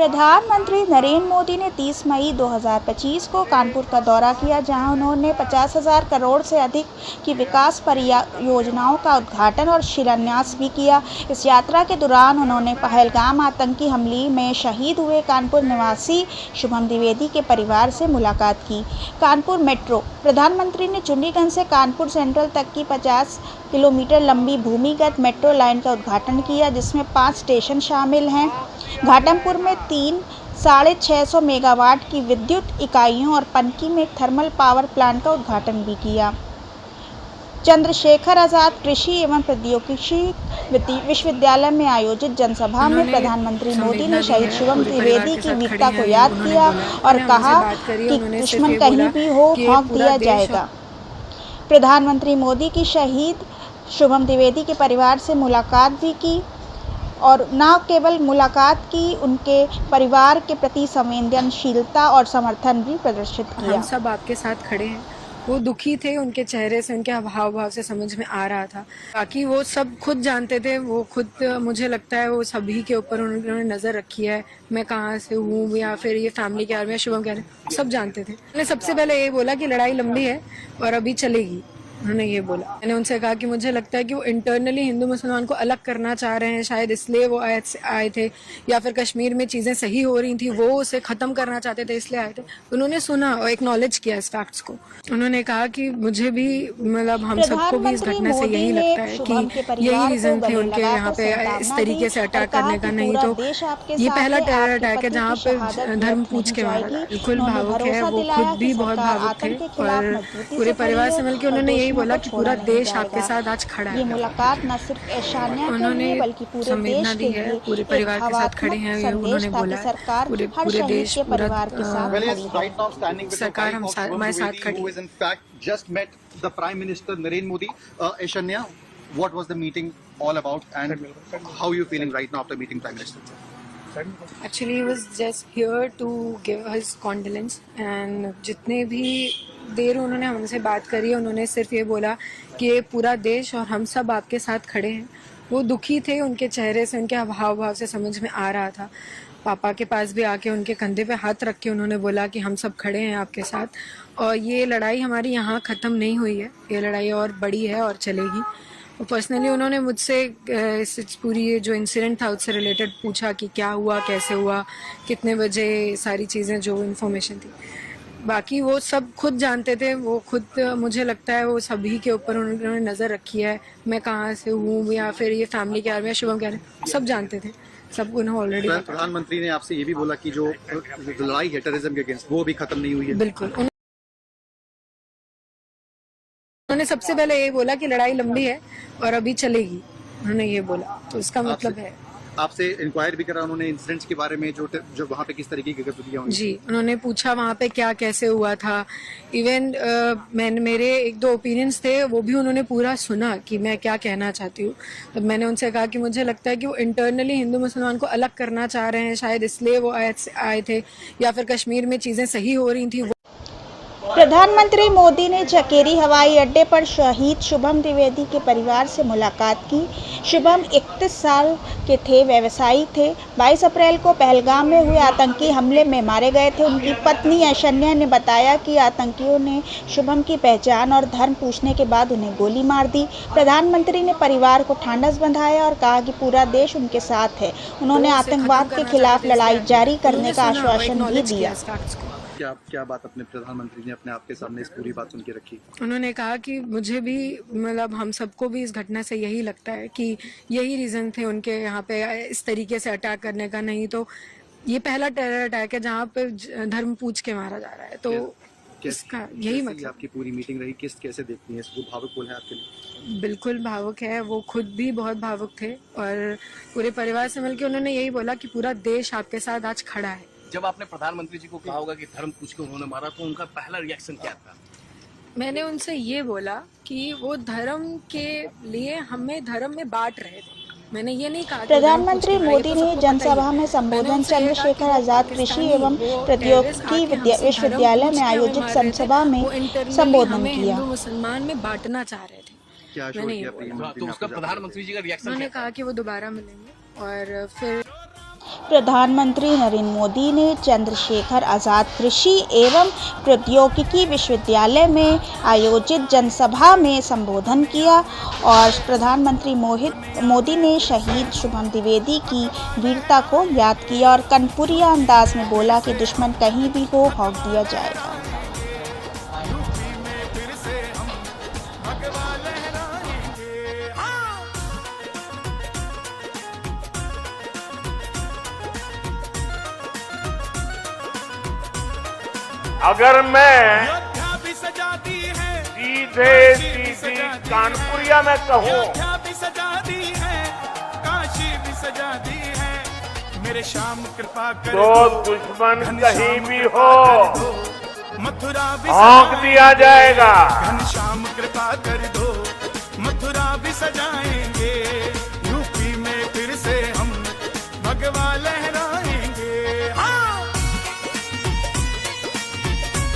प्रधानमंत्री नरेंद्र मोदी ने 30 मई 2025 को कानपुर का दौरा किया, जहां उन्होंने 50,000 करोड़ से अधिक की विकास परियोजनाओं का उद्घाटन और शिलान्यास भी किया। इस यात्रा के दौरान उन्होंने पहलगाम आतंकी हमले में शहीद हुए कानपुर निवासी शुभम द्विवेदी के परिवार से मुलाकात की। कानपुर मेट्रो। प्रधानमंत्री ने चुन्नीगंज से कानपुर सेंट्रल तक की 50 किलोमीटर लंबी भूमिगत मेट्रो लाइन का उद्घाटन किया, जिसमें 5 स्टेशन शामिल हैं। घाटमपुर में 3 650 मेगावाट की विद्युत इकाइयों और पनकी में थर्मल पावर प्लांट का उद्घाटन भी किया। चंद्रशेखर आजाद कृषि एवं प्रौद्योगिकी विश्वविद्यालय में आयोजित जनसभा में प्रधानमंत्री मोदी ने शहीद शुभम द्विवेदी की वीरता को याद किया और कहा कि दुश्मन कहीं भी हो, भौंक दिया जाएगा। प्रधानमंत्री मोदी की शहीद शुभम द्विवेदी के परिवार से मुलाकात भी की और न केवल मुलाकात की, उनके परिवार के प्रति संवेदनशीलता और समर्थन भी प्रदर्शित किया। हम सब आपके साथ खड़े हैं। वो दुखी थे, उनके चेहरे से, उनके हाव भाव से समझ में आ रहा था। बाकी वो सब खुद जानते थे, वो खुद, मुझे लगता है वो सभी के ऊपर उन्होंने नज़र रखी है। मैं कहाँ से हूँ या फिर ये फैमिली क्या है, शुभम क्या है, सब जानते थे। मैंने सबसे पहले ये बोला कि लड़ाई लंबी है और अभी चलेगी। उन्होंने ये बोला। मैंने उनसे कहा कि मुझे लगता है कि वो इंटरनली हिंदू मुसलमान को अलग करना चाह रहे हैं, शायद इसलिए वो आए थे, या फिर कश्मीर में चीज़ें सही हो रही थी, वो उसे ख़त्म करना चाहते थे, इसलिए आए थे। उन्होंने सुना और एक्नॉलेज किया इस फैक्ट्स को। उन्होंने कहा कि मुझे भी, मतलब हम सबको भी इस घटना से यही लगता है कि यही रीज़न थे उनके यहाँ पे इस तरीके से अटैक करने का। नहीं तो ये पहला टेरर अटैक है जहाँ पे धर्म पूछ के मारा। बिल्कुल भावुक है, वो खुद भी बहुत भावुक थे और पूरे परिवार से मिलकर उन्होंने बोला कि पूरा देश आपके साथ आज खड़ा है। ये मुलाकात न सिर्फ ऐशान्या के लिए बल्कि पूरे देश के लिए पूरे परिवार के साथ खड़े हैं। उन्होंने बोला सरकार पूरे देश के परिवार के साथ सरकार हमारे साथ खड़ी है। In fact, just met the Prime Minister Narendra Modi. Aishanya, what was the meeting all about, and how are you feeling right now after meeting Prime Minister? Actually, he was just here to give his condolence, and जितने भी देर उन्होंने हमसे बात करी, उन्होंने सिर्फ ये बोला कि ये पूरा देश और हम सब आपके साथ खड़े हैं। वो दुखी थे, उनके चेहरे से, उनके हाव भाव से समझ में आ रहा था। पापा के पास भी आके उनके कंधे पे हाथ रख के उन्होंने बोला कि हम सब खड़े हैं आपके साथ और ये लड़ाई हमारी यहाँ ख़त्म नहीं हुई है, ये लड़ाई और बड़ी है और चलेगी। और पर्सनली उन्होंने मुझसे इस पूरी ये जो इंसिडेंट था उससे रिलेटेड पूछा कि क्या हुआ, कैसे हुआ, कितने बजे, सारी चीज़ें जो इन्फॉर्मेशन थी। बाकी वो सब खुद जानते थे, वो खुद, मुझे लगता है वो सभी के ऊपर उन्होंने नज़र रखी है। मैं कहाँ से हूँ या फिर ये फैमिली क्या है, शुभम क्या है, सब जानते थे, सब उन्हें ऑलरेडी। प्रधानमंत्री ने आपसे ये भी बोला कि जो लड़ाई है टेररिज्म के अगेंस्ट, वो भी खत्म नहीं हुई है। बिल्कुल, उन्होंने सबसे पहले ये बोला कि लड़ाई लंबी है और अभी चलेगी। उन्होंने ये बोला, तो इसका मतलब है। आपसे इंक्वायर भी करा उन्होंने इंसिडेंट्स के बारे में, जो वहाँ पे किस तरीके की गतिविधियां हुई? जी, उन्होंने पूछा वहाँ पे क्या कैसे हुआ था। इवन मेरे 1-2 ओपिनियंस थे, वो भी उन्होंने पूरा सुना कि मैं क्या कहना चाहती हूँ। तो मैंने उनसे कहा कि मुझे लगता है कि वो इंटरनली हिंदू मुसलमान को अलग करना चाह रहे हैं, शायद इसलिए वो आए थे, या फिर कश्मीर में चीज़ें सही हो रही थी। प्रधानमंत्री मोदी ने चकेरी हवाई अड्डे पर शहीद शुभम द्विवेदी के परिवार से मुलाकात की। शुभम 31 साल के थे, व्यवसायी थे। 22 अप्रैल को पहलगाम में हुए आतंकी हमले में मारे गए थे। उनकी पत्नी ऐशन्या ने बताया कि आतंकियों ने शुभम की पहचान और धर्म पूछने के बाद उन्हें गोली मार दी। प्रधानमंत्री ने परिवार को ढांढस बंधाया और कहा कि पूरा देश उनके साथ है। उन्होंने आतंकवाद के खिलाफ लड़ाई जारी करने का आश्वासन भी दिया। क्या बात अपने प्रधानमंत्री ने अपने आपके सामने इस पूरी बात सुन के रखी? उन्होंने कहा कि मुझे भी, मतलब हम सबको भी इस घटना से यही लगता है कि यही रीज़न थे उनके यहाँ पे इस तरीके से अटैक करने का। नहीं तो ये पहला टेरर अटैक है जहाँ पे धर्म पूछ के मारा जा रहा है। तो इसका यही मतलब। आपकी पूरी मीटिंग रही, कैसे देखती हैं इसको? भावुक बोल है आपके लिए? बिल्कुल भावुक है, वो खुद भी बहुत भावुक थे और पूरे परिवार से मिलकर उन्होंने यही बोला कि पूरा देश आपके साथ आज खड़ा है। जब आपने प्रधानमंत्री जी को कहा होगा कि धर्म पूछ के उन्होंने मारा, तो उनका पहला रिएक्शन क्या था? मैंने उनसे ये बोला कि वो धर्म के लिए हमें धर्म में बांट रहे थे। मैंने ये नहीं कहा। प्रधानमंत्री मोदी ने जनसभा में संबोधन चंद्रशेखर आजाद कृषि एवं प्रौद्योगिकी विश्वविद्यालय में आयोजित जनसभा में संबोधन किया। हिंदू मुसलमान में बांटना चाह रहे थे। तो उसका प्रधानमंत्री जी का रिएक्शन? उन्होंने कहा कि वो दोबारा मिलेंगे और फिर प्रधानमंत्री नरेंद्र मोदी ने चंद्रशेखर आज़ाद कृषि एवं प्रौद्योगिकी विश्वविद्यालय में आयोजित जनसभा में संबोधन किया और प्रधानमंत्री मोदी ने शहीद शुभम द्विवेदी की वीरता को याद किया और कनपुरिया अंदाज में बोला कि दुश्मन कहीं भी हो भौंक दिया जाएगा। अगर मैं सीधे सीधी कानपुरिया में कहूँ मेरे श्याम कृपा कर तो दुश्मन कहीं भी हो मथुरा भौंक दिया जाएगा। घनश्याम कृपा कर दो मथुरा भी सजाएंगे।